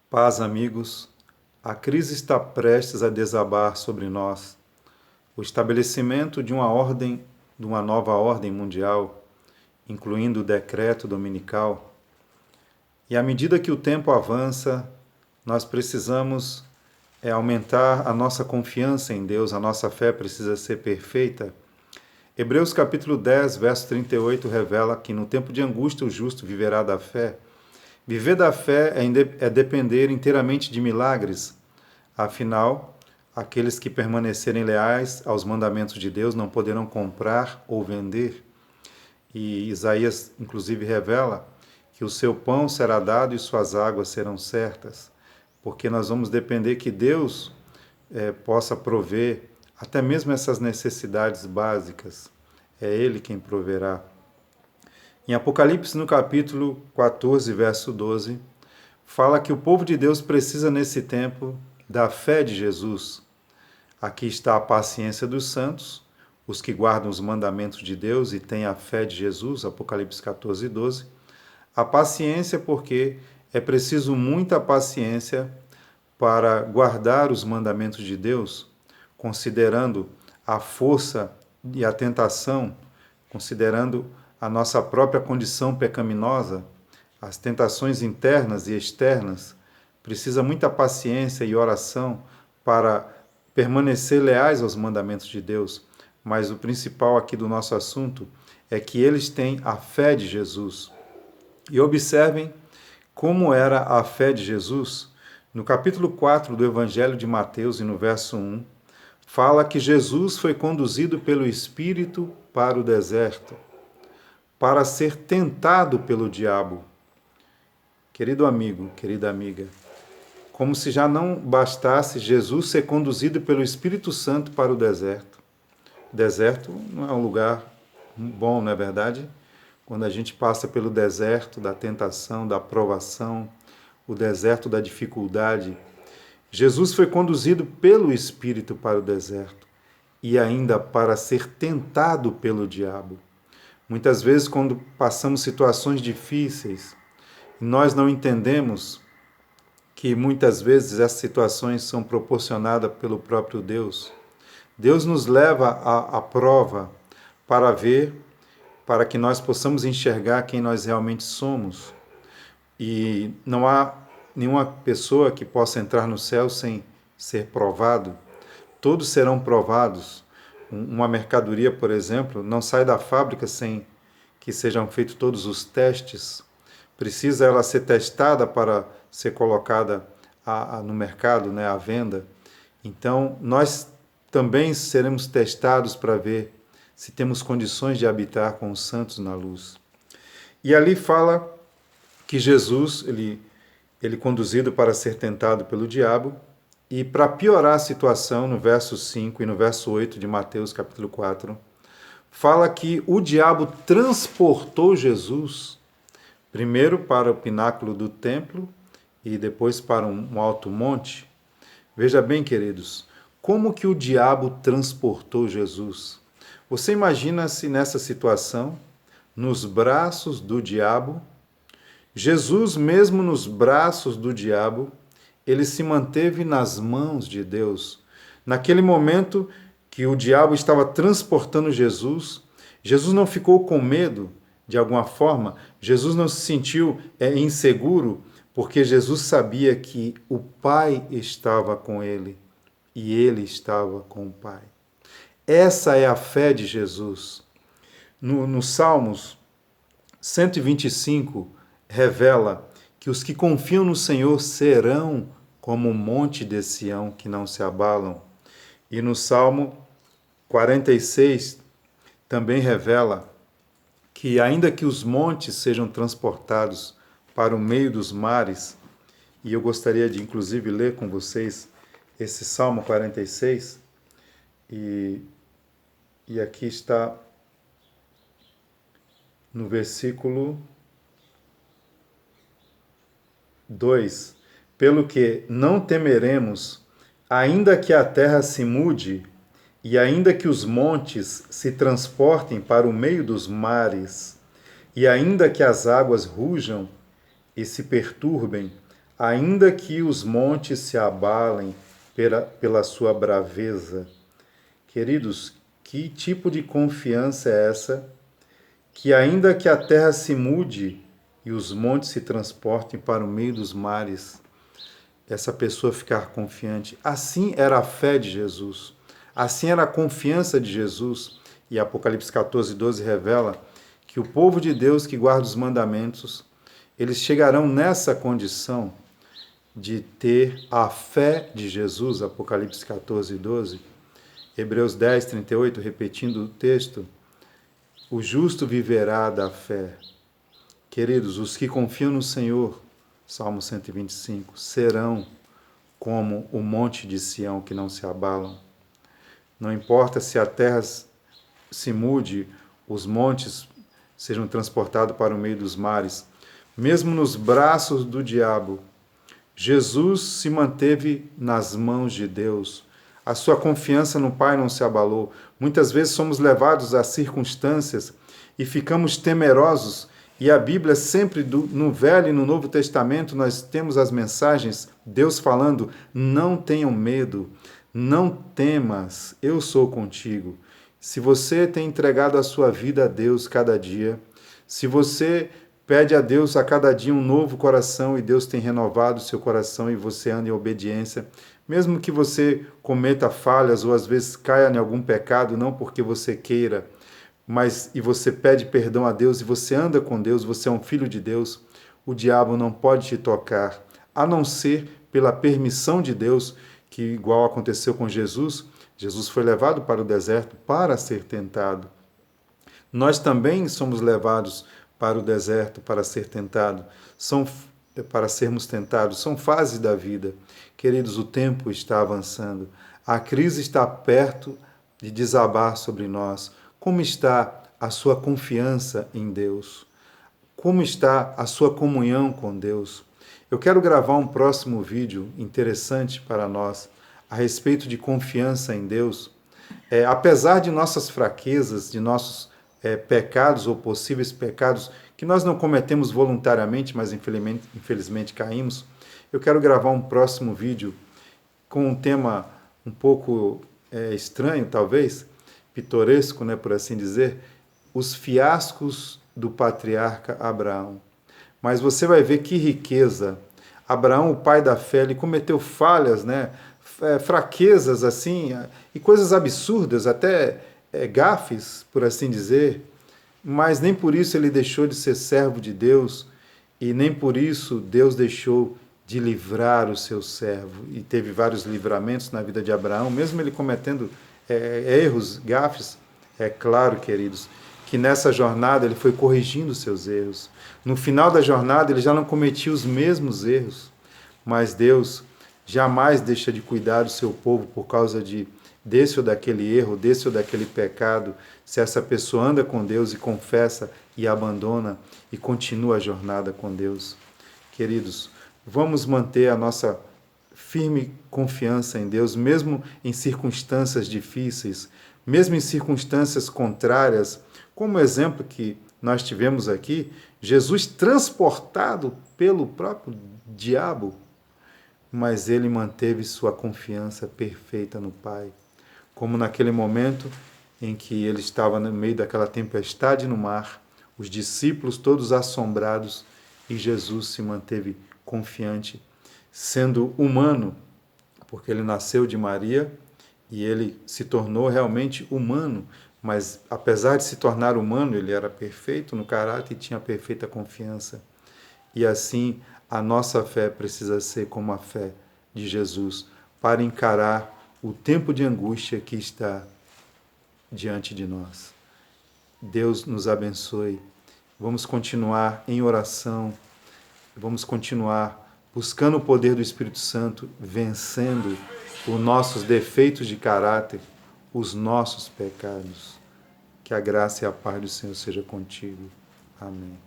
Paz, amigos. A crise está prestes a desabar sobre nós. O estabelecimento de uma nova ordem mundial, incluindo o decreto dominical. E à medida que o tempo avança, nós precisamos aumentar a nossa confiança em Deus, a nossa fé precisa ser perfeita. Hebreus capítulo 10, verso 38 revela que no tempo de angústia o justo viverá da fé. Viver da fé é depender inteiramente de milagres. Afinal, aqueles que permanecerem leais aos mandamentos de Deus não poderão comprar ou vender. E Isaías, inclusive, revela que o seu pão será dado e suas águas serão certas, porque nós vamos depender que Deus possa prover até mesmo essas necessidades básicas. É Ele quem proverá. Em Apocalipse, no capítulo 14, verso 12, fala que o povo de Deus precisa, nesse tempo, da fé de Jesus. Aqui está a paciência dos santos, os que guardam os mandamentos de Deus e têm a fé de Jesus, Apocalipse 14, 12. A paciência porque é preciso muita paciência para guardar os mandamentos de Deus, considerando a força e a tentação, considerando a nossa própria condição pecaminosa, as tentações internas e externas. Precisa muita paciência e oração para permanecer leais aos mandamentos de Deus. Mas o principal aqui do nosso assunto é que eles têm a fé de Jesus. E observem como era a fé de Jesus. No capítulo 4 do Evangelho de Mateus, e no verso 1, fala que Jesus foi conduzido pelo Espírito para o deserto, para ser tentado pelo diabo. Querido amigo, querida amiga, como se já não bastasse Jesus ser conduzido pelo Espírito Santo para o deserto. O deserto não é um lugar bom, não é verdade? Quando a gente passa pelo deserto da tentação, da provação, o deserto da dificuldade, Jesus foi conduzido pelo Espírito para o deserto e ainda para ser tentado pelo diabo. Muitas vezes, quando passamos situações difíceis, nós não entendemos que muitas vezes essas situações são proporcionadas pelo próprio Deus. Deus nos leva à prova para ver, para que nós possamos enxergar quem nós realmente somos. E não há nenhuma pessoa que possa entrar no céu sem ser provado. Todos serão provados. Uma mercadoria, por exemplo, não sai da fábrica sem que sejam feitos todos os testes. Precisa ela ser testada para ser colocada no mercado, né, à venda. Então, nós também seremos testados para ver se temos condições de habitar com os santos na luz. E ali fala que Jesus, ele conduzido para ser tentado pelo diabo, e para piorar a situação, no verso 5 e no verso 8 de Mateus capítulo 4, fala que o diabo transportou Jesus, primeiro para o pináculo do templo e depois para um alto monte. Veja bem, queridos, como que o diabo transportou Jesus? Você imagina-se nessa situação, nos braços do diabo. Jesus, mesmo nos braços do diabo, ele se manteve nas mãos de Deus. Naquele momento que o diabo estava transportando Jesus, Jesus não ficou com medo de alguma forma, Jesus não se sentiu inseguro, porque Jesus sabia que o Pai estava com ele e ele estava com o Pai. Essa é a fé de Jesus. No Salmos 125, revela que os que confiam no Senhor serão como o monte de Sião, que não se abalam. E no Salmo 46, também revela que ainda que os montes sejam transportados para o meio dos mares, e eu gostaria de inclusive ler com vocês esse Salmo 46, e aqui está no versículo 2. Pelo que não temeremos, ainda que a terra se mude, e ainda que os montes se transportem para o meio dos mares, e ainda que as águas rujam e se perturbem, ainda que os montes se abalem pela sua braveza. Queridos, que tipo de confiança é essa? Que ainda que a terra se mude e os montes se transportem para o meio dos mares, essa pessoa ficar confiante. Assim era a fé de Jesus. Assim era a confiança de Jesus. E Apocalipse 14:12 revela que o povo de Deus que guarda os mandamentos, eles chegarão nessa condição de ter a fé de Jesus, Apocalipse 14:12. Hebreus 10:38, repetindo o texto, o justo viverá da fé. Queridos, os que confiam no Senhor, Salmo 125, serão como o monte de Sião que não se abalam. Não importa se a terra se mude, os montes sejam transportados para o meio dos mares, mesmo nos braços do diabo, Jesus se manteve nas mãos de Deus. A sua confiança no Pai não se abalou. Muitas vezes somos levados a circunstâncias e ficamos temerosos. E a Bíblia sempre, no Velho e no Novo Testamento, nós temos as mensagens, Deus falando, não tenham medo, não temas, eu sou contigo. Se você tem entregado a sua vida a Deus cada dia, se você pede a Deus a cada dia um novo coração e Deus tem renovado o seu coração e você anda em obediência, mesmo que você cometa falhas ou às vezes caia em algum pecado, não porque você queira, mas e você pede perdão a Deus e você anda com Deus, você é um filho de Deus, o diabo não pode te tocar, a não ser pela permissão de Deus, que igual aconteceu com Jesus, Jesus foi levado para o deserto para ser tentado. Nós também somos levados para o deserto para ser tentado, para sermos tentados, são fases da vida. Queridos, o tempo está avançando, a crise está perto de desabar sobre nós. Como está a sua confiança em Deus? Como está a sua comunhão com Deus? Eu quero gravar um próximo vídeo interessante para nós a respeito de confiança em Deus. Apesar de nossas fraquezas, de nossos pecados ou possíveis pecados que nós não cometemos voluntariamente, mas infelizmente caímos, eu quero gravar um próximo vídeo com um tema um pouco estranho, talvez, pitoresco, né, por assim dizer, os fiascos do patriarca Abraão. Mas você vai ver que riqueza. Abraão, o pai da fé, ele cometeu falhas, né, fraquezas assim, e coisas absurdas, até gafes, por assim dizer, mas nem por isso ele deixou de ser servo de Deus e nem por isso Deus deixou de livrar o seu servo. E teve vários livramentos na vida de Abraão, mesmo ele cometendo erros, gafes. É claro, queridos, que nessa jornada ele foi corrigindo os seus erros. No final da jornada ele já não cometia os mesmos erros, mas Deus jamais deixa de cuidar do seu povo por causa desse ou daquele erro, desse ou daquele pecado. Se essa pessoa anda com Deus e confessa e abandona e continua a jornada com Deus. Queridos, vamos manter a nossa firme confiança em Deus, mesmo em circunstâncias difíceis, mesmo em circunstâncias contrárias, como o exemplo que nós tivemos aqui, Jesus transportado pelo próprio diabo, mas ele manteve sua confiança perfeita no Pai. Como naquele momento em que ele estava no meio daquela tempestade no mar, os discípulos todos assombrados, e Jesus se manteve confiante, sendo humano, porque ele nasceu de Maria e ele se tornou realmente humano, mas apesar de se tornar humano, ele era perfeito no caráter e tinha perfeita confiança. E assim, a nossa fé precisa ser como a fé de Jesus, para encarar o tempo de angústia que está diante de nós. Deus nos abençoe. Vamos continuar em oração, vamos continuar buscando o poder do Espírito Santo, vencendo os nossos defeitos de caráter, os nossos pecados. Que a graça e a paz do Senhor seja contigo. Amém.